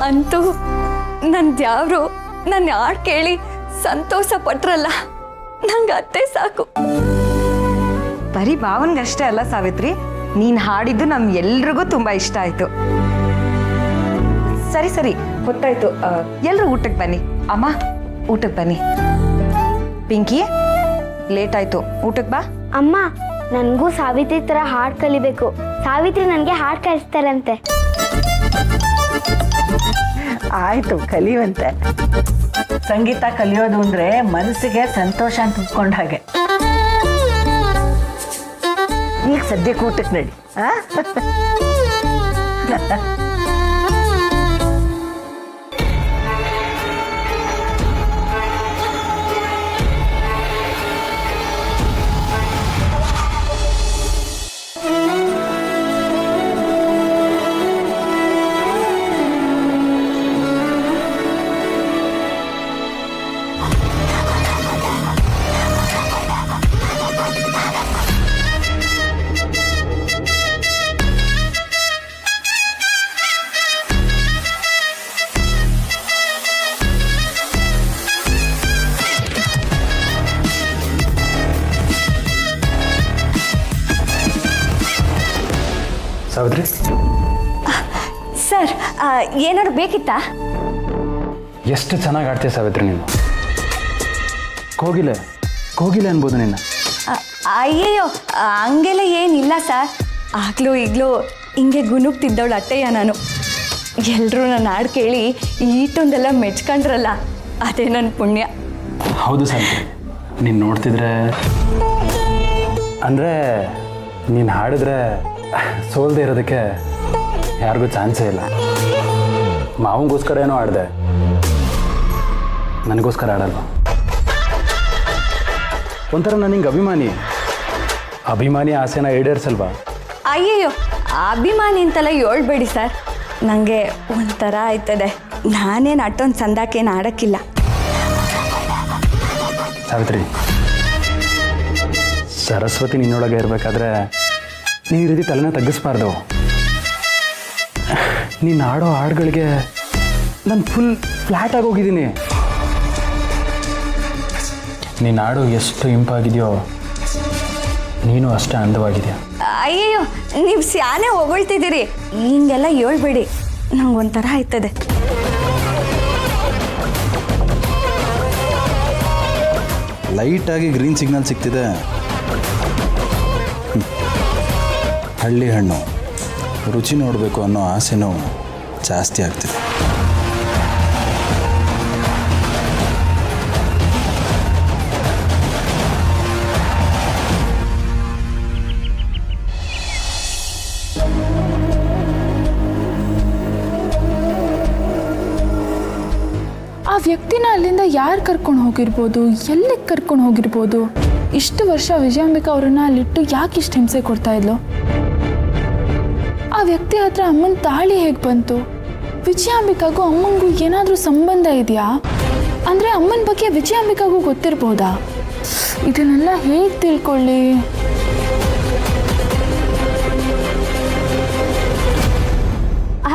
ಅಂತೂ ನನ್ನ ದ್ಯಾವ್ರು ನನ್ನ ಹಾಡು ಕೇಳಿ ಸಂತೋಷ ಪಟ್ರಲ್ಲ, ನಂಗೆ ಅತ್ತೆ ಸಾಕು. ಬರೀ ಭಾವನ್ಗಷ್ಟೇ ಅಲ್ಲ ಸಾವಿತ್ರಿ, ನೀನ್ ಹಾಡಿದ್ದು ಎಲ್ರಿಗೂ ತುಂಬಾ ಇಷ್ಟ ಆಯ್ತು. ಸರಿ ಸರಿ ಗೊತ್ತಾಯ್ತು, ಎಲ್ರು ಊಟಕ್ಕೆ ಬನ್ನಿ. ಅಮ್ಮ ಊಟಕ್ಕೆ ಬನ್ನಿ. ಪಿಂಕಿ ಲೇಟ್ ಆಯ್ತು, ಊಟಕ್ಕೆ ಬಾ. ಅಮ್ಮ, ನನಗೂ ಸಾವಿತ್ರಿ ತರ ಹಾಡು ಕಲಿಬೇಕು. ಸಾವಿತ್ರಿ ನನಗೆ ಹಾಡು ಕಲಿಸ್ತಾರಂತೆ. ಆಯ್ತು, ಕಲಿಯುವಂತೆ. ಸಂಗೀತ ಕಲಿಯೋದು ಅಂದ್ರೆ ಮನಸ್ಸಿಗೆ ಸಂತೋಷ ಅಂತ ತುಂಬಿಕೊಂಡ ಹಾಗೆ. ಈಗ ಸದ್ಯಕ್ಕೆ ಊಟಕ್ಕೆ ನಡಿ. ಸಾವಿತ್ರಿ ಸರ್, ಏನಾದ್ರು ಬೇಕಿತ್ತಾ? ಎಷ್ಟು ಚೆನ್ನಾಗಿ ಆಡ್ತೀಯ ಸಾವಿತ್ರಿ ನೀನು. ಕೋಗಿಲೆ ಕೋಗಿಲೆ ಅನ್ಬೋದು ನಿನ್ನ. ಅಯ್ಯಯ್ಯೋ, ಹಂಗೆಲ್ಲ ಏನಿಲ್ಲ ಸರ್. ಆಗ್ಲೂ ಈಗಲೂ ಹಿಂಗೆ ಗುನುಗ್ತಿದ್ದವಳು ಅಟ್ಟಯ್ಯ ನಾನು. ಎಲ್ಲರೂ ನನ್ನ ಹಾಡು ಕೇಳಿ ಈಟೊಂದೆಲ್ಲ ಮೆಚ್ಕೊಂಡ್ರಲ್ಲ, ಅದೇ ನನ್ನ ಪುಣ್ಯ. ಹೌದು ಸಾವಿತ್ರಿ, ನೀನು ನೋಡ್ತಿದ್ರೆ ಅಂದರೆ ನೀನು ಹಾಡಿದ್ರೆ ಸೋಲ್ದೇ ಇರೋದಕ್ಕೆ ಯಾರಿಗೂ ಚಾನ್ಸೇ ಇಲ್ಲ. ಮಾವಂಗೋಸ್ಕರ ಏನೋ ಆಡಿದೆ, ನನಗೋಸ್ಕರ ಆಡಲ್ವ? ಒಂಥರ ನಾನು ಹಿಂಗೆ ಅಭಿಮಾನಿ ಆಸೆನ ಈಡೇರಿಸಲ್ವಾ? ಅಯ್ಯಯ್ಯೋ, ಅಭಿಮಾನಿ ಅಂತೆಲ್ಲ ಹೇಳ್ಬೇಡಿ ಸರ್, ನನಗೆ ಒಂಥರ ಆಯ್ತದೆ. ನಾನೇನು ಅಟ್ಟೊಂದು ಸಂದಾಕೇನು ಆಡೋಕ್ಕಿಲ್ಲ. ಸಾವಿತ್ರಿ, ಸರಸ್ವತಿ ನಿನ್ನೊಳಗೆ ಇರಬೇಕಾದ್ರೆ ನೀನು ಈ ರೀತಿ ತಲೆನ ತಗ್ಗಿಸ್ಬಾರ್ದು. ನೀನು ಆಡೋ ಹಾಡುಗಳಿಗೆ ನಾನು ಫುಲ್ ಫ್ಲ್ಯಾಟ್ ಆಗೋಗಿದ್ದೀನಿ. ನೀನು ಹಾಡು ಎಷ್ಟು ಇಂಪಾಗಿದೆಯೋ ನೀನು ಅಷ್ಟೇ ಅಂದವಾಗಿದೆಯಾ. ಅಯ್ಯಯ್ಯೋ, ನೀವು ಸ್ಯಾನೆ ಹೊಗಳ್ತಿದ್ದೀರಿ, ಹಿಂಗೆಲ್ಲ ಹೇಳ್ಬೇಡಿ, ನಂಗೆ ಒಂಥರ ಆಯ್ತದೆ. ಲೈಟಾಗಿ ಗ್ರೀನ್ ಸಿಗ್ನಲ್ ಸಿಗ್ತಿದೆ. ಹಳ್ಳಿ ಹಣ್ಣು ರುಚಿ ನೋಡಬೇಕು ಅನ್ನೋ ಆಸೆನೂ ಜಾಸ್ತಿ ಆಗ್ತಿದೆ. ಆ ವ್ಯಕ್ತಿನ ಅಲ್ಲಿಂದ ಯಾರು ಕರ್ಕೊಂಡು ಹೋಗಿರ್ಬೋದು, ಎಲ್ಲಿಗೆ ಕರ್ಕೊಂಡು ಹೋಗಿರ್ಬೋದು? ಇಷ್ಟು ವರ್ಷ ವಿಜಯಾಂಬಿಕಾ ಅವ್ರನ್ನ ಅಲ್ಲಿಟ್ಟು ಯಾಕೆ ಇಷ್ಟು ಹಿಂಸೆ ಕೊಡ್ತಾ ಇದ್ಲು? ಆ ವ್ಯಕ್ತಿ ಹತ್ರ ಅಮ್ಮನ ತಾಳಿ ಹೇಗೆ ಬಂತು? ವಿಜಯಾಂಬಿಕಾಗೂ ಅಮ್ಮಂಗೂ ಏನಾದರೂ ಸಂಬಂಧ ಇದೆಯಾ? ಅಂದರೆ ಅಮ್ಮನ ಬಗ್ಗೆ ವಿಜಯಾಂಬಿಕಾಗೂ ಗೊತ್ತಿರ್ಬೋದಾ? ಇದನ್ನೆಲ್ಲ ಹೇಗೆ ತಿಳ್ಕೊಳ್ಳಿ?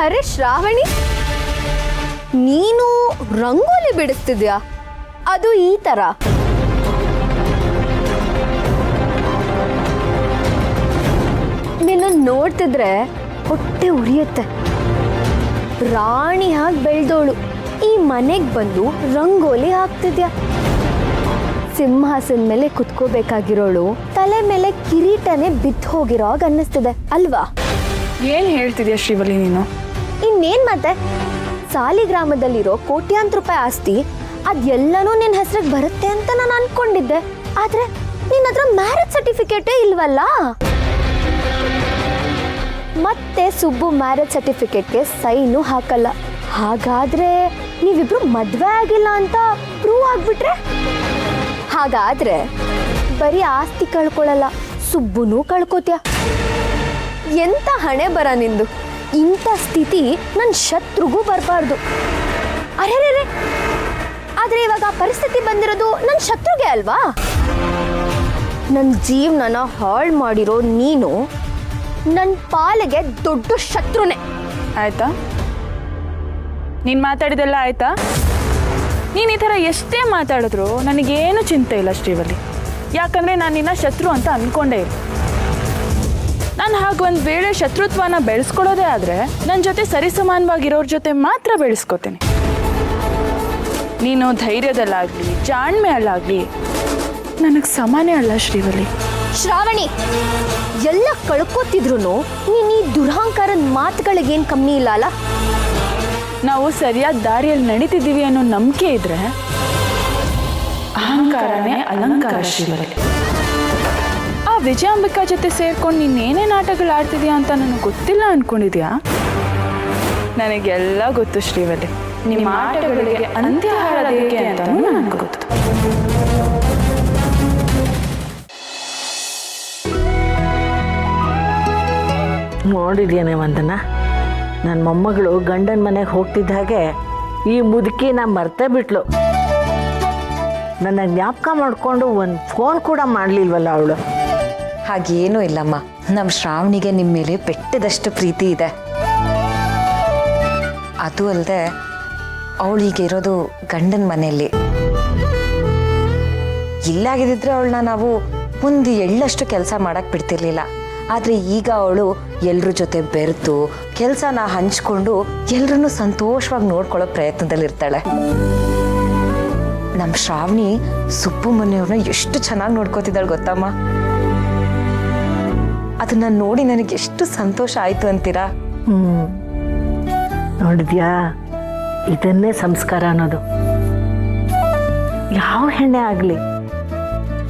ಅರೆ ಶ್ರಾವಣಿ, ನೀನು ರಂಗೋಲಿ ಬಿಡಿಸ್ತಿದ್ಯಾ? ಅದು ಈ ಥರ? ನಿನ್ನ ನೋಡ್ತಿದ್ರೆ ಹೊಟ್ಟೆ ಉರಿಯುತ್ತೆ. ರಾಣಿ ಹಾಗೆ ಬೆಳೆದೋಳು ಈ ಮನೆಗೆ ಬಂದು ರಂಗೋಲಿ ಹಾಕ್ತಿದ್ಯಾ? ಸಿಂಹಾಸನ ಮೇಲೆ ಕುತ್ಕೋಬೇಕಾಗಿರೋಳು ತಲೆ ಮೇಲೆ ಕಿರೀಟನೇ ಬಿದ್ದು ಹೋಗಿರೋ ಹಾಗೆ ಅನ್ನಿಸ್ತಿದೆ ಅಲ್ವಾ? ಏನು ಹೇಳ್ತಿದ್ಯಾ ಶ್ರೀವಲ್ಲಿ ನೀನು? ಇನ್ನೇನ್ ಮತ್ತೆ, ಸಾಲಿಗ್ರಾಮದಲ್ಲಿರೋ ಕೋಟ್ಯಾಂತರ ರೂಪಾಯಿ ಆಸ್ತಿ ಅದೆಲ್ಲನೂ ನಿನ್ನ ಹೆಸರಿಗೆ ಬರುತ್ತೆ ಅಂತ ನಾನು ಅನ್ಕೊಂಡಿದ್ದೆ. ಆದ್ರೆ ನಿನ್ನ ಹತ್ರ ಮ್ಯಾರೇಜ್ ಸರ್ಟಿಫಿಕೇಟೇ ಇಲ್ವಲ್ಲ. ಮತ್ತೆ ಸುಬ್ಬು ಮ್ಯಾರೇಜ್ ಸರ್ಟಿಫಿಕೇಟ್ಗೆ ಸೈನು ಹಾಕಲ್ಲ. ಹಾಗಾದ್ರೆ ನೀವಿಬ್ರು ಮದ್ವೆ ಆಗಿಲ್ಲ ಅಂತ ಪ್ರೂವ್ ಆಗ್ಬಿಟ್ರೆ? ಹಾಗಾದ್ರೆ ಬರೀ ಆಸ್ತಿ ಕಳ್ಕೊಳ್ಳಲ್ಲ, ಸುಬ್ಬುನೂ ಕಳ್ಕೋತ್ಯ. ಎಂತ ಹಣೆ ಬರ ನಿಂದು. ಇಂಥ ಸ್ಥಿತಿ ನನ್ನ ಶತ್ರುಗೂ ಬರಬಾರ್ದು. ಅರೆ ಆದ್ರೆ ಇವಾಗ ಪರಿಸ್ಥಿತಿ ಬಂದಿರೋದು ನನ್ನ ಶತ್ರುಗೆ ಅಲ್ವಾ? ನನ್ನ ಜೀವನನ ಹಾಳು ಮಾಡಿರೋ ನೀನು ನನ್ನ ಪಾಲಿಗೆ ದೊಡ್ಡ ಶತ್ರುನೇ. ಆಯ್ತಾ? ನೀನು ಮಾತಾಡಿದೆಲ್ಲ ಆಯ್ತಾ? ನೀನು ಈ ಥರ ಎಷ್ಟೇ ಮಾತಾಡಿದ್ರು ನನಗೇನು ಚಿಂತೆ ಇಲ್ಲ ಶ್ರೀವಲ್ಲಿ. ಯಾಕಂದರೆ ನಾನು ನಿನ್ನ ಶತ್ರು ಅಂತ ಅಂದ್ಕೊಂಡೇ ಇಲ್ಲ. ನಾನು ಹಾಗೆ ಒಂದು ವೇಳೆ ಶತ್ರುತ್ವನ ಬೆಳೆಸ್ಕೊಳ್ಳೋದೇ ಆದರೆ ನನ್ನ ಜೊತೆ ಸರಿಸಮಾನವಾಗಿರೋರ ಜೊತೆ ಮಾತ್ರ ಬೆಳೆಸ್ಕೋತೀನಿ. ನೀನು ಧೈರ್ಯದಲ್ಲಾಗಲಿ ಜಾಣ್ಮೆಯಲ್ಲಾಗಲಿ ನನಗೆ ಸಮಾನೇ ಅಲ್ಲ ಶ್ರೀವಲ್ಲಿ. ಶ್ರಾವಣಿ, ಎಲ್ಲ ಕಳ್ಕೊತಿದ್ರು ನೀನು ಈ ದುರಹಂಕಾರದ ಮಾತುಗಳಿಗೇನು ಕಮ್ಮಿ ಇಲ್ಲ ಅಲ್ಲ? ನಾವು ಸರಿಯಾದ ದಾರಿಯಲ್ಲಿ ನಡೀತಿದ್ದೀವಿ ಅನ್ನೋ ನಂಬಿಕೆ ಇದ್ರೆ ಅಹಂಕಾರನೇ ಅಲಂಕಾರ ಶ್ರೀವಲ್ಲಿ. ಆ ವಿಜಯಾಂಬಿಕಾ ಜೊತೆ ಸೇರ್ಕೊಂಡು ನೀನೇನೇನು ಆಟಗಳು ಆಡ್ತಿದ್ಯಾ ಅಂತ ನನಗೆ ಗೊತ್ತಿಲ್ಲ ಅಂದ್ಕೊಂಡಿದ್ಯಾ? ನನಗೆಲ್ಲ ಗೊತ್ತು ಶ್ರೀವಲ್ಲಿ. ನಿಮ್ಮ ಆಟಗಳಿಗೆ ಅಂತ್ಯ ಹಾಡೋದೇಕೆ ಅಂತಲೂ ನನಗೆ ಗೊತ್ತು. ನೋಡಿದ್ಯಾನೆ ವಂದನ, ನನ್ನ ಮೊಮ್ಮಗಳು ಗಂಡನ ಮನೆಗೆ ಹೋಗ್ತಿದ್ದ ಹಾಗೆ ಈ ಮುದುಕಿನ ಮರ್ತೇ ಬಿಟ್ಲು. ನನ್ನ ಜ್ಞಾಪಕ ಮಾಡಿಕೊಂಡು ಒಂದು ಫೋನ್ ಕೂಡ ಮಾಡಲಿಲ್ವಲ್ಲ ಅವಳು. ಹಾಗೇನೂ ಇಲ್ಲಮ್ಮ. ನಮ್ಮ ಶ್ರಾವಣಿಗೆ ನಿಮ್ಮ ಮೇಲೆ ಬೆಟ್ಟದಷ್ಟು ಪ್ರೀತಿ ಇದೆ. ಅದು ಅಲ್ಲದೆ ಅವಳೀಗ ಇರೋದು ಗಂಡನ ಮನೆಯಲ್ಲಿ. ಇಲ್ಲಾಗಿದ್ದಿದ್ರೆ ಅವಳನ್ನ ನಾವು ಒಂದು ಎಳ್ಳಷ್ಟು ಕೆಲಸ ಮಾಡಕ್ಕೆ ಬಿಡ್ತಿರ್ಲಿಲ್ಲ. ಆದರೆ ಈಗ ಅವಳು ಎಲ್ಲರ ಜೊತೆ ಬೆರೆತು ಕೆಲಸನ ಹಂಚ್ಕೊಂಡು ಎಲ್ಲರನ್ನೂ ಸಂತೋಷವಾಗಿ ನೋಡ್ಕೊಳ್ಳೋ ಪ್ರಯತ್ನದಲ್ಲಿರ್ತಾಳೆ. ನಮ್ಮ ಶ್ರಾವಣಿ ಸುಬ್ಬು ಮನೆಯವ್ರನ್ನ ಎಷ್ಟು ಚೆನ್ನಾಗಿ ನೋಡ್ಕೋತಿದ್ದಾಳೆ ಗೊತ್ತಮ್ಮ. ಅದನ್ನ ನೋಡಿ ನನಗೆ ಎಷ್ಟು ಸಂತೋಷ ಆಯ್ತು ಅಂತೀರಾ? ನೋಡಿದ್ಯಾ, ಇದನ್ನೇ ಸಂಸ್ಕಾರ ಅನ್ನೋದು. ಯಾವ ಹೆಣ್ಣೆ ಆಗಲಿ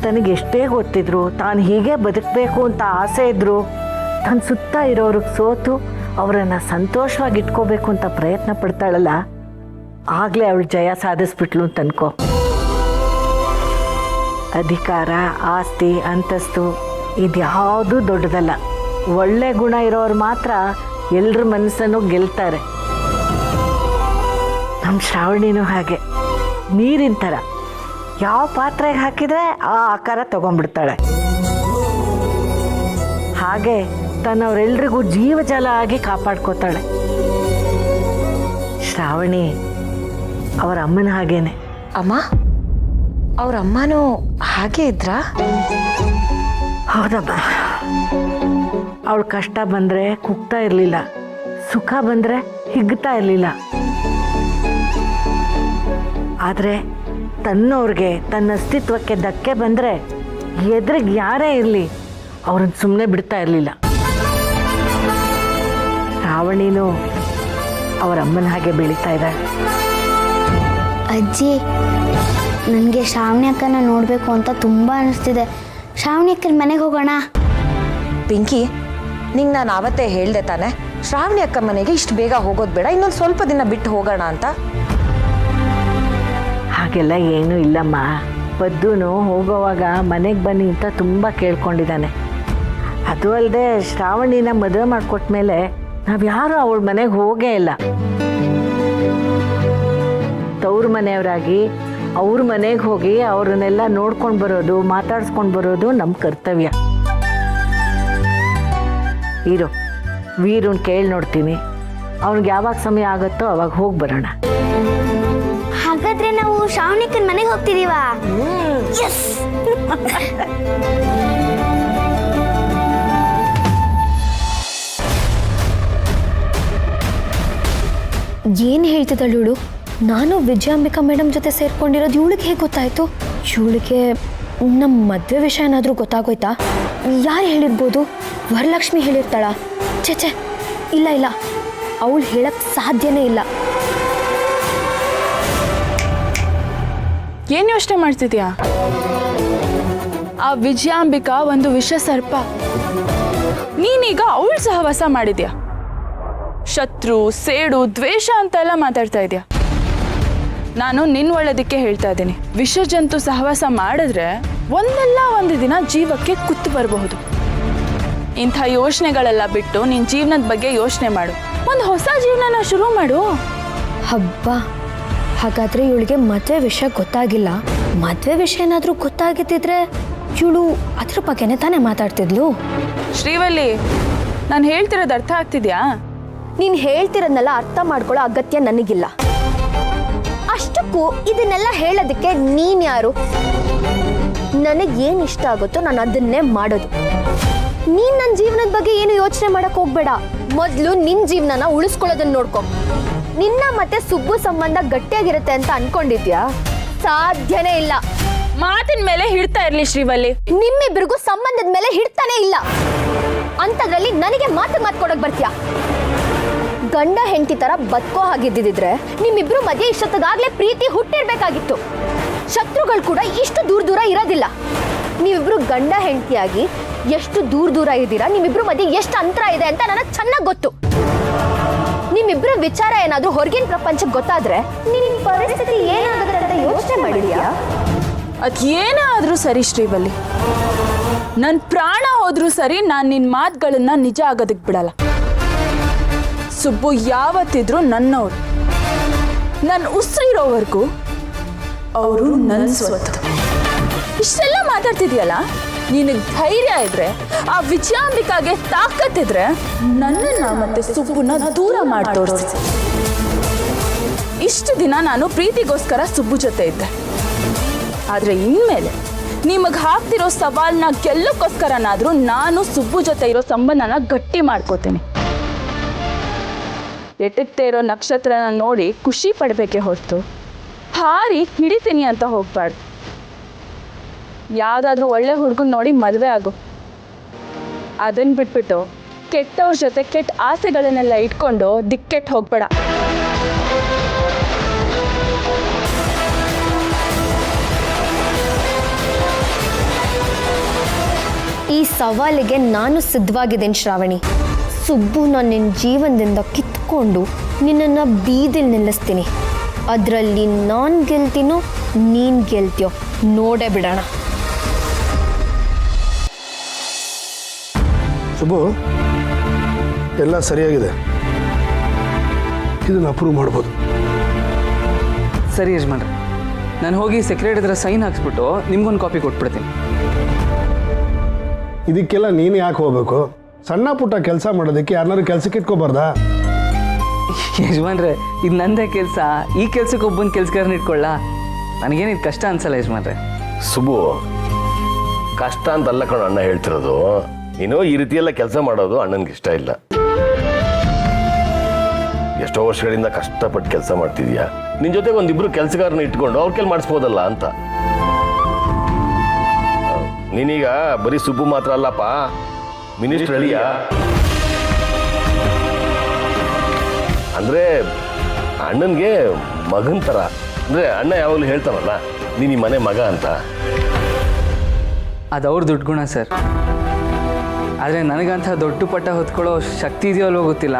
ತನಗೆ ಎಷ್ಟೇ ಗೊತ್ತಿದ್ರು, ತಾನು ಹೀಗೆ ಬದುಕಬೇಕು ಅಂತ ಆಸೆ ಇದ್ರು, ತನ್ನ ಸುತ್ತ ಇರೋರಿಗೆ ಸೋತು ಅವರನ್ನು ಸಂತೋಷವಾಗಿ ಇಟ್ಕೋಬೇಕು ಅಂತ ಪ್ರಯತ್ನ ಪಡ್ತಾಳಲ್ಲ, ಆಗಲೇ ಅವಳು ಜಯ ಸಾಧಿಸ್ಬಿಟ್ಲು ಅಂತ ಅನ್ಕೋ. ಅಧಿಕಾರ, ಆಸ್ತಿ, ಅಂತಸ್ತು ಇದ್ಯಾವುದೂ ದೊಡ್ಡದಲ್ಲ. ಒಳ್ಳೆ ಗುಣ ಇರೋರು ಮಾತ್ರ ಎಲ್ಲರ ಮನಸ್ಸನ್ನು ಗೆಲ್ತಾರೆ. ನಮ್ಮ ಶ್ರಾವಣಿನೂ ಹಾಗೆ ನೀರಿನ ಥರ, ಯಾವ ಪಾತ್ರೆಗೆ ಹಾಕಿದರೆ ಆ ಆಕಾರ ತಗೊಂಡ್ಬಿಡ್ತಾಳೆ. ಹಾಗೆ ತನ್ನವರೆಲ್ರಿಗೂ ಜೀವಜಲ ಆಗಿ ಕಾಪಾಡ್ಕೋತಾಳೆ. ಶ್ರಾವಣಿ ಅವರ ಅಮ್ಮನ ಹಾಗೇನೆ. ಅಮ್ಮ, ಅವ್ರ ಅಮ್ಮನೂ ಹಾಗೆ ಇದ್ರಾ? ಹೌದಮ್ಮ. ಅವಳು ಕಷ್ಟ ಬಂದರೆ ಕುಗ್ತಾ ಇರಲಿಲ್ಲ, ಸುಖ ಬಂದರೆ ಹಿಗ್ತಾ ಇರಲಿಲ್ಲ. ಆದರೆ ತನ್ನವ್ರಿಗೆ, ತನ್ನ ಅಸ್ತಿತ್ವಕ್ಕೆ ಧಕ್ಕೆ ಬಂದರೆ ಎದುರಿಗೆ ಯಾರೇ ಇರಲಿ ಅವ್ರನ್ನ ಸುಮ್ಮನೆ ಬಿಡ್ತಾ ಇರಲಿಲ್ಲ. ಶ್ರಾವಣಿನೂ ಅವರ ಅಮ್ಮನ ಹಾಗೆ ಬೆಳೀತಾ ಇದ್ದಾಳೆ. ಅಜ್ಜಿ, ನನಗೆ ಶ್ರಾವಣಿ ಅಕ್ಕನ ನೋಡಬೇಕು ಅಂತ ತುಂಬ ಅನಿಸ್ತಿದೆ. ಶ್ರಾವಣಿ ಅಕ್ಕನ ಮನೆಗೆ ಹೋಗೋಣ. ಪಿಂಕಿ, ನಿಂಗೆ ನಾನು ಆವತ್ತೇ ಹೇಳ್ದೆ ತಾನೆ, ಶ್ರಾವಣಿ ಅಕ್ಕ ಮನೆಗೆ ಇಷ್ಟು ಬೇಗ ಹೋಗೋದು ಬೇಡ, ಇನ್ನೊಂದು ಸ್ವಲ್ಪ ದಿನ ಬಿಟ್ಟು ಹೋಗೋಣ ಅಂತ. ಹಾಗೆಲ್ಲ ಏನೂ ಇಲ್ಲಮ್ಮ. ಪದ್ದುನು ಹೋಗೋವಾಗ ಮನೆಗೆ ಬನ್ನಿ ಅಂತ ತುಂಬ ಕೇಳ್ಕೊಂಡಿದ್ದಾನೆ. ಅದು ಅಲ್ಲದೆ ಶ್ರಾವಣಿನ ಮದುವೆ ಮಾಡಿಕೊಟ್ಮೇಲೆ ನಾವ್ಯಾರೂ ಅವಳ ಮನೆಗೆ ಹೋಗೇ ಇಲ್ಲ. ತವ್ರ ಮನೆಯವರಾಗಿ ಅವ್ರ ಮನೆಗೆ ಹೋಗಿ ಅವ್ರನ್ನೆಲ್ಲ ನೋಡ್ಕೊಂಡು ಬರೋದು, ಮಾತಾಡ್ಸ್ಕೊಂಡು ಬರೋದು ನಮ್ಮ ಕರ್ತವ್ಯ. ಇರು, ವೀರನ್ ಕೇಳಿ ನೋಡ್ತೀನಿ. ಅವ್ನಿಗೆ ಯಾವಾಗ ಸಮಯ ಆಗುತ್ತೋ ಅವಾಗ ಹೋಗಿ ಬರೋಣ. ಹಾಗಾದ್ರೆ ನಾವು ಶ್ರಾವಣಿ ಅಕ್ಕನ ಮನೆಗೆ ಹೋಗ್ತಿದೀವಾ? ಏನು ಹೇಳ್ತಿದ್ದಾಳು ಇವಳು? ನಾನು ವಿಜಯಾಂಬಿಕಾ ಮೇಡಮ್ ಜೊತೆ ಸೇರ್ಕೊಂಡಿರೋದು ಇವಳಿಗೆ ಹೇಗೆ ಗೊತ್ತಾಯ್ತು? ಇವಳಿಗೆ ನಮ್ಮ ಮದುವೆ ವಿಷಯ ಏನಾದರೂ ಗೊತ್ತಾಗೋಯ್ತಾ? ಯಾರು ಹೇಳಿರ್ಬೋದು? ವರಲಕ್ಷ್ಮಿ ಹೇಳಿರ್ತಾಳ? ಛೆ, ಇಲ್ಲ ಇಲ್ಲ, ಅವಳು ಹೇಳಕ್ಕೆ ಸಾಧ್ಯನೇ ಇಲ್ಲ. ಏನು ಯೋಚನೆ ಮಾಡ್ತಿದ್ಯಾ? ಆ ವಿಜಯಾಂಬಿಕಾ ಒಂದು ವಿಷ ಸರ್ಪ. ನೀನೀಗ ಅವಳು ಸಹವಾಸ ಮಾಡಿದ್ಯಾ. ಶತ್ರು, ಸೇಡು, ದ್ವೇಷ ಅಂತೆಲ್ಲ ಮಾತಾಡ್ತಾ ಇದೆಯಾ. ನಾನು ನಿನ್ನ ಒಳ್ಳೆದಕ್ಕೆ ಹೇಳ್ತಾ ಇದ್ದೀನಿ. ವಿಷ ಜಂತು ಸಹವಾಸ ಮಾಡಿದ್ರೆ ಒಂದಲ್ಲ ಒಂದು ದಿನ ಜೀವಕ್ಕೆ ಕುತ್ತು ಬರಬಹುದು. ಇಂಥ ಯೋಚನೆಗಳೆಲ್ಲ ಬಿಟ್ಟು ನಿನ್ನ ಜೀವನದ ಬಗ್ಗೆ ಯೋಚನೆ ಮಾಡು. ಒಂದು ಹೊಸ ಜೀವನನ ಶುರು ಮಾಡು. ಹಬ್ಬ, ಹಾಗಾದರೆ ಇವಳಿಗೆ ಮದುವೆ ವಿಷಯ ಗೊತ್ತಾಗಿಲ್ಲ. ಮದುವೆ ವಿಷಯ ಏನಾದರೂ ಗೊತ್ತಾಗಿದ್ದಿದ್ರೆ ಇವಳು ಅದ್ರ ಬಗ್ಗೆನೇ ತಾನೇ ಮಾತಾಡ್ತಿದ್ಲು. ಶ್ರೀವಲ್ಲಿ, ನಾನು ಹೇಳ್ತಿರೋದು ಅರ್ಥ ಆಗ್ತಿದ್ಯಾ? ನೀನು ಹೇಳ್ತಿರೋದನ್ನೆಲ್ಲ ಅರ್ಥ ಮಾಡ್ಕೊಳ್ಳೋ ಅಗತ್ಯ ನನಗಿಲ್ಲ. ಅಷ್ಟಕ್ಕೂ ಇದನ್ನೆಲ್ಲ ಹೇಳೋದಕ್ಕೆ ನೀನ್ ಯಾರು? ನನಗೆ ಏನು ಇಷ್ಟ ಆಗುತ್ತೋ ನಾನು ಅದನ್ನೇ ಮಾಡೋದು. ನೀನ್ ನನ್ನ ಜೀವನದ ಬಗ್ಗೆ ಏನು ಯೋಚನೆ ಮಾಡಕ್ ಹೋಗ್ಬೇಡ. ಮೊದಲು ನಿನ್ ಜೀವನನ ಉಳಿಸ್ಕೊಳ್ಳೋದನ್ನ ನೋಡ್ಕೊ. ನಿನ್ನ ಮತ್ತೆ ಸುಬ್ಬು ಸಂಬಂಧ ಗಟ್ಟಿಯಾಗಿರುತ್ತೆ ಅಂತ ಅನ್ಕೊಂಡಿದ್ಯಾ? ಸಾಧ್ಯನೇ ಇಲ್ಲ. ಮಾತಿನ ಮೇಲೆ ಹಿಡ್ತಾ ಇರ್ಲಿ ಶ್ರೀವಲ್ಲಿ. ನಿಮ್ಮಿಬ್ರಿಗೂ ಸಂಬಂಧದ ಮೇಲೆ ಹಿಡ್ತಾನೆ ಇಲ್ಲ. ಅಂತದ್ರಲ್ಲಿ ನನಗೆ ಮಾತು ಕೊಡಕ್ ಬರ್ತೀಯಾ? ಗಂಡ ಹೆಂಡತಿ ತರ ಬದುಕೋ ಹಾಗಿದ್ದಿದ್ರೆ ನಿಮ್ಮಿಬ್ರು ಮಧ್ಯೆ ಇಷ್ಟೊತ್ತಾಗ್ಲೇ ಪ್ರೀತಿ ಹುಟ್ಟಿರ್ಬೇಕಾಗಿತ್ತು. ಶತ್ರುಗಳು ಕೂಡ ಇಷ್ಟು ದೂರ ಇರೋದಿಲ್ಲ. ನೀವಿಬ್ರು ಗಂಡ ಹೆಂಡತಿಯಾಗಿ ಎಷ್ಟು ದೂರ ಇದ್ದೀರಾ, ನಿಮ್ಮಿಬ್ರು ಮಧ್ಯೆ ಎಷ್ಟು ಅಂತರ ಇದೆ ಅಂತ ನನಗೆ ಚೆನ್ನಾಗಿ ಗೊತ್ತು. ನಿಮ್ಮಿಬ್ರು ವಿಚಾರ ಏನಾದ್ರೂ ಹೊರಗಿನ ಪ್ರಪಂಚಕ್ಕೆ ಗೊತ್ತಾದ್ರೆ ನಿನ್ ಪರಿಸ್ಥಿತಿ ಏನಾಗುತ್ತೆ ಅಂತ ಯೋಚನೆ ಮಾಡಿದ್ಯಾ? ಅದೇನೇ ಆದ್ರೂ ಸರಿ ಶ್ರೀವಲ್ಲಿ, ನನ್ನ ಪ್ರಾಣ ಹೋದ್ರೂ ಸರಿ, ನಾನು ನಿನ್ನ ಮಾತುಗಳನ್ನ ನಿಜ ಆಗೋದಕ್ಕೆ ಬಿಡಲ್ಲ. ಸುಬ್ಬು ಯಾವತ್ತಿದ್ರು ನನ್ನವ್ರು. ನನ್ನ ಉಸಿರಿರೋವರೆಗೂ ಅವರು ನನ್ನ ಸ್ವತ್ತು. ಇಷ್ಟೆಲ್ಲ ಮಾತಾಡ್ತಿದ್ಯಲ್ಲ, ನಿನಗೆ ಧೈರ್ಯ ಇದ್ರೆ, ಆ ವಿಜಯಾಂಬಿಕಾಗೆ ತಾಕತ್ತಿದ್ರೆ ನನ್ನನ್ನ ಮತ್ತೆ ಸುಬ್ಬುನ ದೂರ ಮಾಡಿ ತೋರಿಸಿ. ಇಷ್ಟು ದಿನ ನಾನು ಪ್ರೀತಿಗೋಸ್ಕರ ಸುಬ್ಬು ಜೊತೆ ಇದ್ದೆ. ಆದರೆ ಇನ್ಮೇಲೆ ನಿಮಗೆ ಹಾಕ್ತಿರೋ ಸವಾಲ್ನ ಗೆಲ್ಲಕ್ಕೋಸ್ಕರನಾದ್ರೂ ನಾನು ಸುಬ್ಬು ಜೊತೆ ಇರೋ ಸಂಬಂಧನ ಗಟ್ಟಿ ಮಾಡ್ಕೋತೀನಿ. ಎಟಕ್ತಾ ಇರೋ ನಕ್ಷತ್ರನ ನೋಡಿ ಖುಷಿ ಪಡಬೇಕೆ ಹೊರತು ಹಾರಿ ಹಿಡಿತೀನಿ ಅಂತ ಹೋಗ್ಬಾರ್ದು. ಯಾವುದಾದ್ರೂ ಒಳ್ಳೆ ಹುಡುಗನ ನೋಡಿ ಮದುವೆ ಆಗು. ಅದನ್ನು ಬಿಟ್ಬಿಟ್ಟು ಕೆಟ್ಟವ್ರ ಜೊತೆ ಕೆಟ್ಟ ಆಸೆಗಳನ್ನೆಲ್ಲ ಇಟ್ಕೊಂಡು ದಿಕ್ಕೆಟ್ಟು ಹೋಗ್ಬೇಡ. ಈ ಸವಾಲಿಗೆ ನಾನು ಸಿದ್ಧವಾಗಿದ್ದೇನೆ ಶ್ರಾವಣಿ. ಸುಬ್ಬುನ ನಿನ್ನ ಜೀವನದಿಂದ ಕಿತ್ಕೊಂಡು ನಿನ್ನನ್ನು ಬೀದಿಲ್ ನಿಲ್ಲಿಸ್ತೀನಿ. ಅದರಲ್ಲಿ ನಾನು ಗೆಲ್ತೀನೋ ನೀನು ಗೆಲ್ತೀಯೋ ನೋಡೇ ಬಿಡೋಣ. ಸುಬ್ಬು, ಎಲ್ಲ ಸರಿಯಾಗಿದೆ. ಇದನ್ನು ಅಪ್ರೂವ್ ಮಾಡ್ಬೋದು. ಸರಿ ಯಜಮಾನ್ರೆ, ನಾನು ಹೋಗಿ ಸೆಕ್ರೆಟರಿ ಹತ್ರ ಸೈನ್ ಹಾಕ್ಸ್ಬಿಟ್ಟು ನಿಮ್ಗೊಂದು ಕಾಪಿ ಕೊಟ್ಬಿಡ್ತೀನಿ. ಇದಕ್ಕೆಲ್ಲ ನೀನು ಯಾಕೆ ಹೋಗ್ಬೇಕು? ಸಣ್ಣ ಪುಟ್ಟ ಕೆಲಸ ಮಾಡೋದಕ್ಕೆ ಯಾರನ್ನಾರು ಕೆಲಸಕ್ಕೆ ಇಟ್ಕೋಬಾರ್ದಾ? ಯಜಮಾನ್ರೆ, ಇದು ನಂದೇ ಕೆಲಸ. ಈ ಕೆಲ್ಸಕ್ಕೆ ಒಬ್ಬನ ಕೆಲಸಗಾರನ ಇಟ್ಕೊಳ್ಳ? ನನಗೇನು ಇದು ಕಷ್ಟ ಅನ್ಸಲ್ಲ ಯಜಮಾನ್ರೆ. ಸುಬ್ಬು, ಕಷ್ಟ ಅಂತಲ್ಲ ಕಣ ಅಣ್ಣ ಹೇಳ್ತಿರೋದು. ನೀನು ಈ ರೀತಿಯೆಲ್ಲ ಕೆಲಸ ಮಾಡೋದು ಅಣ್ಣನಿಗೆ ಇಷ್ಟ ಇಲ್ಲ. ಎಷ್ಟೋ ವರ್ಷಗಳಿಂದ ಕಷ್ಟಪಟ್ಟು ಕೆಲಸ ಮಾಡ್ತಿದ್ಯಾ. ನಿನ್ನ ಜೊತೆಗೆ ಒಂದಿಬ್ರು ಕೆಲಸಗಾರನ ಇಟ್ಕೊಂಡು ಅವ್ರ ಕೆಲ್ ಮಾಡಿಸ್ಬೋದಲ್ಲ ಅಂತ. ನೀನೀಗ ಬರೀ ಸುಬ್ಬು ಮಾತ್ರ ಅಲ್ಲಪ್ಪ, ಮಿನಿಸ್ಟರ್ ಅಳಿಯ. ಅಂದ್ರೆ ಅಣ್ಣನಿಗೆ ಮಗನ ಥರ. ಅಂದ್ರೆ ಅಣ್ಣ ಯಾವಾಗಲೂ ಹೇಳ್ತಾನಲ್ಲ, ನೀನು ಈ ಮನೆ ಮಗ ಅಂತ. ಅದು ಅವ್ರ ದುಡ್ಡು ಗುಣ ಸರ್. ಆದರೆ ನನಗಂಥ ದೊಡ್ಡ ಪಟ್ಟ ಹೊತ್ಕೊಳ್ಳೋ ಶಕ್ತಿ ಇದೆಯೋ ಅಲ್ವೋ ಗೊತ್ತಿಲ್ಲ,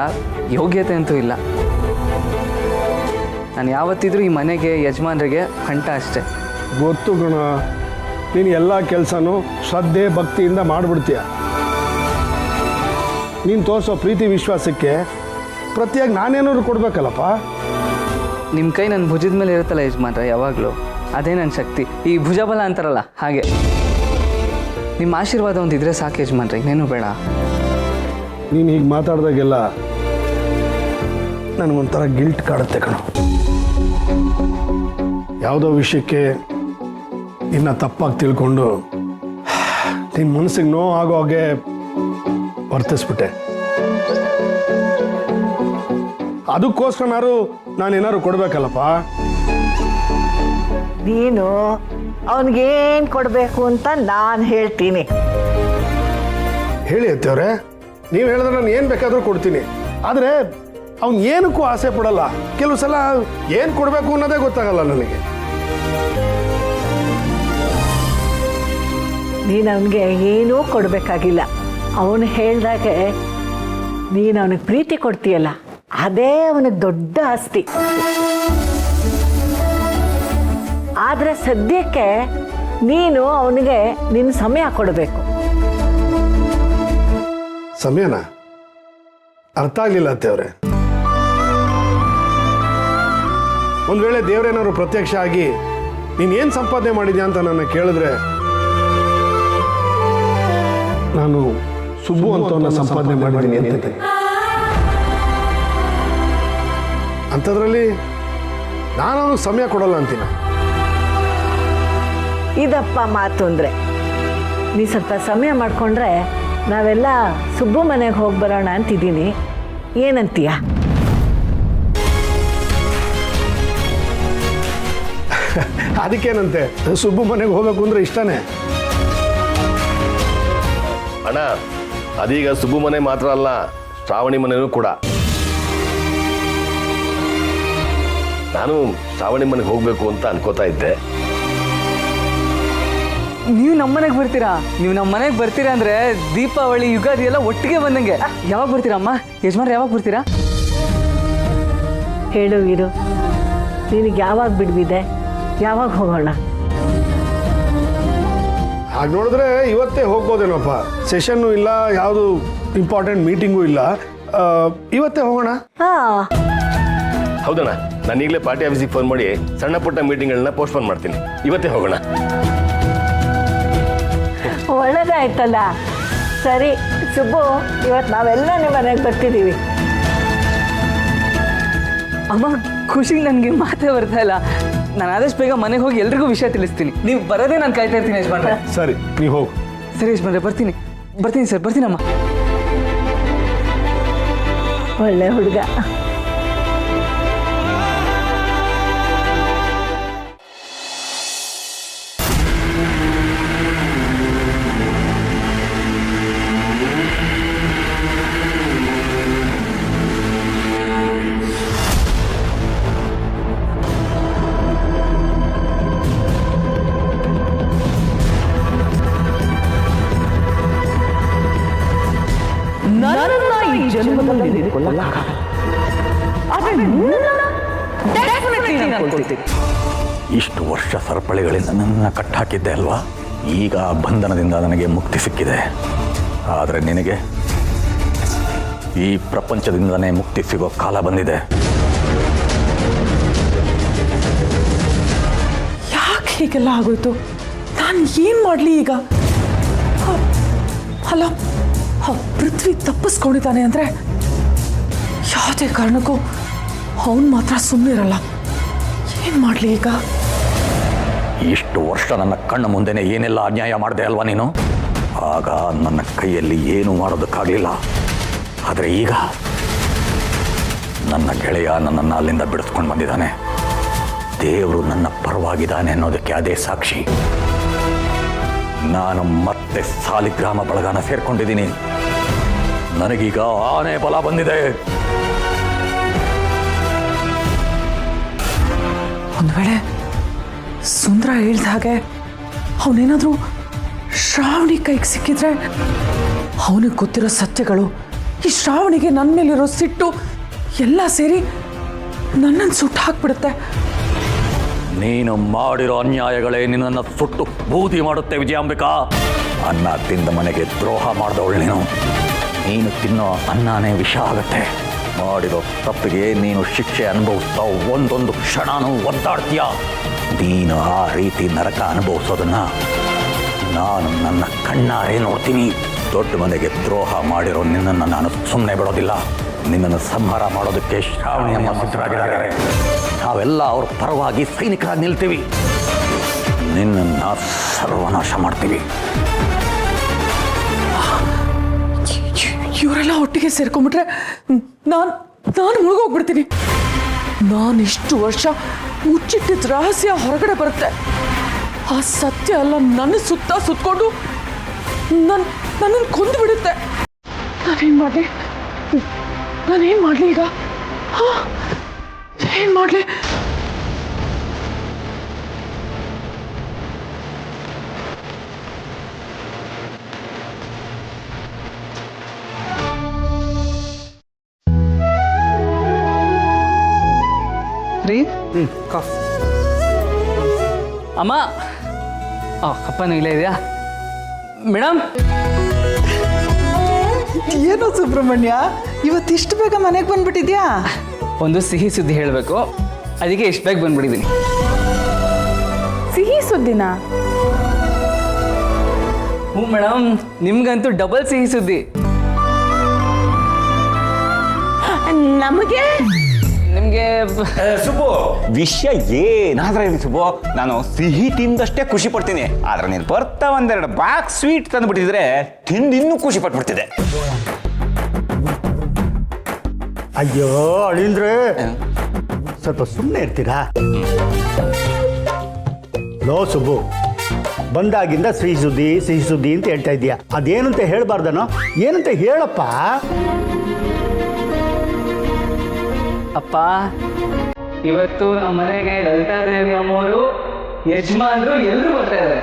ಯೋಗ್ಯತೆ ಅಂತೂ ಇಲ್ಲ. ನಾನು ಯಾವತ್ತಿದ್ರೂ ಈ ಮನೆಗೆ ಯಜಮಾನ್ರಿಗೆ ಕಂಠ ಅಷ್ಟೇ. ಗೊತ್ತು ಗುಣ, ನೀನು ಎಲ್ಲ ಕೆಲಸನೂ ಶ್ರದ್ಧೆ ಭಕ್ತಿಯಿಂದ ಮಾಡಿಬಿಡ್ತೀಯ. ನೀನು ತೋರಿಸೋ ಪ್ರೀತಿ ವಿಶ್ವಾಸಕ್ಕೆ ಪ್ರತಿಯಾಗಿ ನಾನೇನಾದ್ರು ಕೊಡ್ಬೇಕಲ್ಲಪ್ಪ. ನಿಮ್ಮ ಕೈ ನನ್ನ ಭುಜದ ಮೇಲೆ ಇರುತ್ತಲ್ಲ ಯಜಮಾನ್ರೆ ಯಾವಾಗಲೂ, ಅದೇ ನನ್ನ ಶಕ್ತಿ. ಈ ಭುಜಬಲ ಅಂತಾರಲ್ಲ ಹಾಗೆ. ನಿಮ್ಮ ಆಶೀರ್ವಾದ ಒಂದು ಇದ್ರೆ ಸಾಕು ಯಜಮಾನ್ರೆ, ಇನ್ನೇನು ಬೇಡ. ನೀನು ಹೀಗೆ ಮಾತಾಡ್ದಾಗೆಲ್ಲ ನನಗೊಂಥರ ಗಿಲ್ಟ್ ಕಾಡುತ್ತೆ ಕಣೋ. ಯಾವುದೋ ವಿಷಯಕ್ಕೆ ಇನ್ನು ತಪ್ಪಾಗಿ ತಿಳ್ಕೊಂಡು ನಿನ್ನ ಮನಸ್ಸಿಗೆ ನೋವು ಆಗೋ ಹಾಗೆ ವರ್ತಿಸ್ಬಿಟ್ಟೆ. ಅದಕ್ಕೋಸ್ಕರನಾರು ನಾನೇನಾದ್ರು ಕೊಡ್ಬೇಕಲ್ಲಪ್ಪ. ನೀನು ಅವನಿಗೇನು ಕೊಡಬೇಕು ಅಂತ ನಾನು ಹೇಳ್ತೀನಿ. ಹೇಳಿ ಅತ್ತವ್ರೆ, ನೀವು ಹೇಳಿದ್ರೆ ನಾನು ಏನು ಬೇಕಾದರೂ ಕೊಡ್ತೀನಿ. ಆದರೆ ಅವ್ನು ಏನಕ್ಕೂ ಆಸೆ ಪಡಲ್ಲ. ಕೆಲವು ಸಲ ಏನು ಕೊಡಬೇಕು ಅನ್ನೋದೇ ಗೊತ್ತಾಗಲ್ಲ ನನಗೆ. ನೀನು ಅವನಿಗೆ ಏನೂ ಕೊಡಬೇಕಾಗಿಲ್ಲ. ಅವನು ಹೇಳ್ದಾಗೆ ನೀನು ಅವನಿಗೆ ಪ್ರೀತಿ ಕೊಡ್ತೀಯಲ್ಲ, ಅದೇ ಅವನಿಗೆ ದೊಡ್ಡ ಆಸ್ತಿ. ಆದರೆ ಸದ್ಯಕ್ಕೆ ನೀನು ಅವನಿಗೆ ನಿನ್ನ ಸಮಯ ಕೊಡಬೇಕು. ಸಮಯನ ಅರ್ಥ ಆಗಲಿಲ್ಲ ಅತ್ತೇವ್ರೆ. ಒಂದು ವೇಳೆ ದೇವರೇನಾದ್ರು ಪ್ರತ್ಯಕ್ಷ ಆಗಿ ನೀನೇನು ಸಂಪಾದನೆ ಮಾಡಿದ್ಯಾ ಅಂತ ನನ್ನ ಕೇಳಿದ್ರೆ ನಾನು ಸುಬ್ಬು ಅಂತವನ್ನ ಸಂಪಾದನೆ ಮಾಡಿದ್ದೀನಿ ಅಂತಿದ್ದೆ. ಅಂಥದ್ರಲ್ಲಿ ನಾನು ಅವನಿಗೆ ಸಮಯ ಕೊಡಲ್ಲ ಅಂತೀನಿ. ಇದಪ್ಪ ಮಾತು ಅಂದರೆ ನೀ ಸ್ವಲ್ಪ ಸಮಯ ಮಾಡಿಕೊಂಡ್ರೆ ನಾವೆಲ್ಲ ಸುಬ್ಬು ಮನೆಗೆ ಹೋಗಿ ಬರೋಣ ಅಂತಿದ್ದೀನಿ. ಏನಂತೀಯ? ಅದಕ್ಕೇನಂತೆ, ಸುಬ್ಬು ಮನೆಗೆ ಹೋಗ್ಬೇಕು ಅಂದ್ರೆ ಇಷ್ಟನೇ. ಅಣ್ಣ ಅದೀಗ ಸುಬ್ಬು ಮನೆ ಮಾತ್ರ ಅಲ್ಲ, ಶ್ರಾವಣಿ ಮನೆಯೂ ಕೂಡ. ನಾನು ಶ್ರಾವಣಿ ಮನೆಗೆ ಹೋಗ್ಬೇಕು ಅಂತ ಅನ್ಕೋತಾ ಇದ್ದೆ. ನೀವು ನಮ್ಮ ಮನೆಗೆ ಬರ್ತೀರಾ? ನೀವು ನಮ್ಮ ಮನೆಗೆ ಬರ್ತೀರಾ ಅಂದರೆ ದೀಪಾವಳಿ ಯುಗಾದಿ ಎಲ್ಲ ಒಟ್ಟಿಗೆ ಬಂದಂಗೆ. ಯಾವಾಗ ಬರ್ತೀರಾ ಅಮ್ಮ? ಯಜಮಾನ್ರು ಯಾವಾಗ ಬರ್ತೀರಾ? ಹೇಳು ವೀರು, ನಿನಗೆ ಯಾವಾಗ ಬಿಡುವಿದೆ? ಯಾವಾಗ ಹೋಗೋಣ? ಹಾಗೆ ನೋಡಿದ್ರೆ ಇವತ್ತೇ ಹೋಗ್ಬೋದೇನಪ್ಪ. ಸೆಷನ್ನು ಇಲ್ಲ, ಯಾವುದು ಇಂಪಾರ್ಟೆಂಟ್ ಮೀಟಿಂಗೂ ಇಲ್ಲ. ಇವತ್ತೇ ಹೋಗೋಣ. ಹಾಂ, ಹೌದಣ್ಣ, ನಾನು ಈಗಲೇ ಪಾರ್ಟಿ ಆಫೀಸಿಗೆ ಫೋನ್ ಮಾಡಿ ಸಣ್ಣ ಪುಟ್ಟ ಮೀಟಿಂಗ್ಗಳನ್ನ ಪೋಸ್ಟ್ಪೋನ್ ಮಾಡ್ತೀನಿ. ಇವತ್ತೇ ಹೋಗೋಣ. ಒಳ್ಳೆದಾಯ್ತಲ್ಲ. ಸರಿ ಸುಬ್ಬು, ಇವತ್ತು ನಾವೆಲ್ಲ ನಿಮ್ಮ ಮನೆಗೆ ಬರ್ತಿದ್ದೀವಿ. ಅಮ್ಮ ಖುಷಿ, ನನಗೆ ಮಾತೇ ಬರ್ತಾ ಇಲ್ಲ. ನಾನು ಆದಷ್ಟು ಬೇಗ ಮನೆಗೆ ಹೋಗಿ ಎಲ್ರಿಗೂ ವಿಷಯ ತಿಳಿಸ್ತೀನಿ. ನೀವು ಬರೋದೇ ನಾನು ಕಾಯ್ತಾ ಇರ್ತೀನಿ ಯಜಮಾನ್ರೆ. ಸರಿ, ನೀವು ಹೋಗು. ಸರಿ ಯಜಮಾನ್ರೆ, ಬರ್ತೀನಿ ಸರ್, ಬರ್ತೀನಮ್ಮ. ಒಳ್ಳೆ ಹುಡುಗ. ಇಷ್ಟು ವರ್ಷ ಸರಪಳಿಗಳಿಂದ ನನ್ನ ಕಟ್ಟಾಕಿದ್ದೆ ಅಲ್ವಾ? ಈಗ ಬಂಧನದಿಂದ ನನಗೆ ಮುಕ್ತಿ ಸಿಕ್ಕಿದೆ. ಆದರೆ ನಿನಗೆ ಈ ಪ್ರಪಂಚದಿಂದನೇ ಮುಕ್ತಿ ಸಿಗೋ ಕಾಲ ಬಂದಿದೆ. ಯಾಕೆ ಹೀಗೆಲ್ಲ ಆಗೋಯ್ತು? ನಾನು ಏನು ಮಾಡಲಿ ಈಗ? ಅಲ್ಲ, ಪೃಥ್ವಿ ತಪ್ಪಿಸ್ಕೊಂಡಿದ್ದಾನೆ ಅಂದರೆ ಯಾವುದೇ ಕಾರಣಕ್ಕೂ ಅವನು ಮಾತ್ರ ಸುಮ್ಮನಿರಲ್ಲ. ಏನು ಮಾಡಲಿ ಈಗ? ಇಷ್ಟು ವರ್ಷ ನನ್ನ ಕಣ್ಣು ಮುಂದೆನೇ ಏನೆಲ್ಲ ಅನ್ಯಾಯ ಮಾಡಿದೆ ಅಲ್ವಾ ನೀನು? ಆಗ ನನ್ನ ಕೈಯಲ್ಲಿ ಏನೂ ಮಾಡೋದಕ್ಕಾಗಲಿಲ್ಲ. ಆದರೆ ಈಗ ನನ್ನ ಗೆಳೆಯ ನನ್ನನ್ನು ಅಲ್ಲಿಂದ ಬಿಡಿಸ್ಕೊಂಡು ಬಂದಿದ್ದಾನೆ. ದೇವರು ನನ್ನ ಪರವಾಗಿದ್ದಾನೆ ಅನ್ನೋದಕ್ಕೆ ಅದೇ ಸಾಕ್ಷಿ. ನಾನು ಮತ್ತೆ ಸಾಲಿಗ್ರಾಮ ಬಳಗನ ಸೇರ್ಕೊಂಡಿದ್ದೀನಿ. ನನಗೀಗ ಆನೆ ಬಲ ಬಂದಿದೆ. ಒಂದು ವೇಳೆ ಸುಂದರ ಹೇಳ್ದ ಹಾಗೆ ಅವನೇನಾದರೂ ಶ್ರಾವಣಿ ಕೈಗೆ ಸಿಕ್ಕಿದ್ರೆ, ಅವನಿಗೆ ಗೊತ್ತಿರೋ ಸತ್ಯಗಳು, ಈ ಶ್ರಾವಣಿಗೆ ನನ್ನ ಮೇಲಿರೋ ಸಿಟ್ಟು ಎಲ್ಲ ಸೇರಿ ನನ್ನನ್ನು ಸುಟ್ಟು ಹಾಕ್ಬಿಡುತ್ತೆ. ನೀನು ಮಾಡಿರೋ ಅನ್ಯಾಯಗಳೇ ನಿನ್ನನ್ನು ಸುಟ್ಟು ಬೂದಿ ಮಾಡುತ್ತೆ ವಿಜಯಾಂಬಿಕಾ. ಅನ್ನ ತಿಂದ ಮನೆಗೆ ದ್ರೋಹ ಮಾಡಿದವಳು ನೀನು. ನೀನು ತಿನ್ನೋ ಅನ್ನನೇ ವಿಷ ಆಗುತ್ತೆ. ಮಾಡಿರೋ ತಪ್ಪಿಗೆ ನೀನು ಶಿಕ್ಷೆ ಅನುಭವಿಸ್ತಾ ಒಂದೊಂದು ಕ್ಷಣನೂ ಒದ್ದಾಡ್ತೀಯ. ನೀನು ಆ ರೀತಿ ನರಕ ಅನುಭವಿಸೋದನ್ನ ನಾನು ನನ್ನ ಕಣ್ಣಾರೆ ನೋಡ್ತೀನಿ. ದೊಡ್ಡ ಮನೆಗೆ ದ್ರೋಹ ಮಾಡಿರೋ ನಿನ್ನನ್ನು ನಾನು ಸುಮ್ಮನೆ ಬಿಡೋದಿಲ್ಲ. ನಿನ್ನನ್ನು ಸಂಹಾರ ಮಾಡೋದಕ್ಕೆ ಶ್ರಾವಣಿಯಮ್ಮ ಸಿದ್ಧರಾಗಿದ್ದಾರೆ. ನಾವೆಲ್ಲ ಅವ್ರ ಪರವಾಗಿ ಸೈನಿಕರಾಗಿ ನಿಲ್ತೀವಿ. ನಿನ್ನನ್ನು ಸರ್ವನಾಶ ಮಾಡ್ತೀವಿ. ಇವರೆಲ್ಲ ಒಟ್ಟಿಗೆ ಸೇರ್ಕೊಂಡ್ಬಿಟ್ರೆ ನಾನು ಮುಳುಗೋಗ್ಬಿಡ್ತೀನಿ. ನಾನು ಇಷ್ಟು ವರ್ಷ ಮುಚ್ಚಿಟ್ಟಿದ್ದ ರಹಸ್ಯ ಹೊರಗಡೆ ಬರುತ್ತೆ. ಆ ಸತ್ಯ ಎಲ್ಲ ನನ್ನ ಸುತ್ತ ಸುತ್ತಕೊಂಡು ನನ್ನನ್ನು ಕೊಂದು ಬಿಡುತ್ತೆ. ನಾನೇನು ಮಾಡಲಿ ಈಗ? ಏನು ಮಾಡಲಿ? ರೀ ಅಮ್ಮ, ಅಪ್ಪನೂ ಇಲ್ಲೇ ಇದೆಯಾ ಮೇಡಮ್? ಏನೋ ಸುಬ್ರಹ್ಮಣ್ಯ, ಇವತ್ತಿಷ್ಟು ಬೇಗ ಮನೆಗೆ ಬಂದ್ಬಿಟ್ಟಿದ್ಯಾ? ಒಂದು ಸಿಹಿ ಸುದ್ದಿ ಹೇಳಬೇಕು, ಅದಕ್ಕೆ ಇಷ್ಟು ಬೇಗ ಬಂದ್ಬಿಟ್ಟಿದ್ದೀನಿ. ಸಿಹಿ ಸುದ್ದಿನ? ಹ್ಞೂ ಮೇಡಮ್, ನಿಮ್ಗಂತೂ ಡಬಲ್ ಸಿಹಿ ಸುದ್ದಿ. ನಮಗೆ ನಿಮಗೆ ಸುಬ್ಬು ವಿಷಯ ಏನಾದ್ರೆ ಇರಲಿ ಸುಬ್ಬು, ನಾನು ಸಿಹಿ ತಿಂದಷ್ಟೇ ಖುಷಿ ಪಡ್ತೀನಿ. ಆದ್ರೆ ನೀನು ಬರ್ತಾ ಒಂದೆರಡು ಬಾಕ್ಸ್ ಸ್ವೀಟ್ ತಂದುಬಿಟ್ಟಿದ್ರೆ ತಿಂದು ಇನ್ನೂ ಖುಷಿ ಪಟ್ಬಿಡ್ತಿದ್ದೆ. ಅಯ್ಯೋ ಅಳಿಂದ್ರೆ ಸ್ವಲ್ಪ ಸುಮ್ಮನೆ ಇರ್ತೀರಾ? ಲೋ ಸುಬ್ಬು, ಬಂದಾಗಿಂದ ಸಿಹಿ ಸುದ್ದಿ ಅಂತ ಹೇಳ್ತಾ ಇದೀಯ. ಅದೇನಂತ ಹೇಳ್ಬಾರ್ದನೋ, ಏನಂತ ಹೇಳಪ್ಪ. ಅಪ್ಪ, ಇವತ್ತು ನಮ್ಮ ಮನೆಗೆ ಲಲಿತಾದೇವಿ ಅಮ್ಮವರು ಯಜಮಾನ್ರು ಎಲ್ಲರೂ ಬರ್ತಾ ಇದ್ದಾರೆ.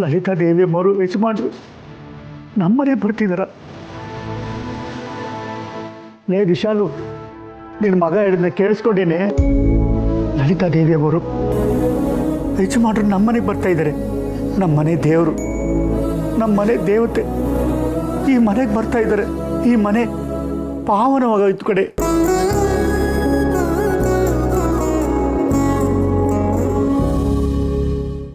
ಲಲಿತಾದೇವಿ ಅಮ್ಮವರು ಯಜಮಾನ್ರು ನಮ್ಮನೆ ಬರ್ತಿದಾರ. ಲೇ ವಿಶಾಲು, ನಿನ್ನ ಮಗ ಹೇಳಿದ್ನ ಕೇಳಿಸ್ಕೊಂಡೇನೆ. ಲಲಿತಾದೇವಿ ಅವರು ಯಜಮಾನ್ರು ನಮ್ಮನೆಗೆ ಬರ್ತಾ ಇದ್ದಾರೆ. ನಮ್ಮನೆ ದೇವರು, ನಮ್ಮನೆ ದೇವತೆ ಈ ಮನೆಗೆ ಬರ್ತಾ ಇದ್ದಾರೆ. ಈ ಮನೆ ಪಾವನವಾಗೋಯ್ತು ಕಡೆ.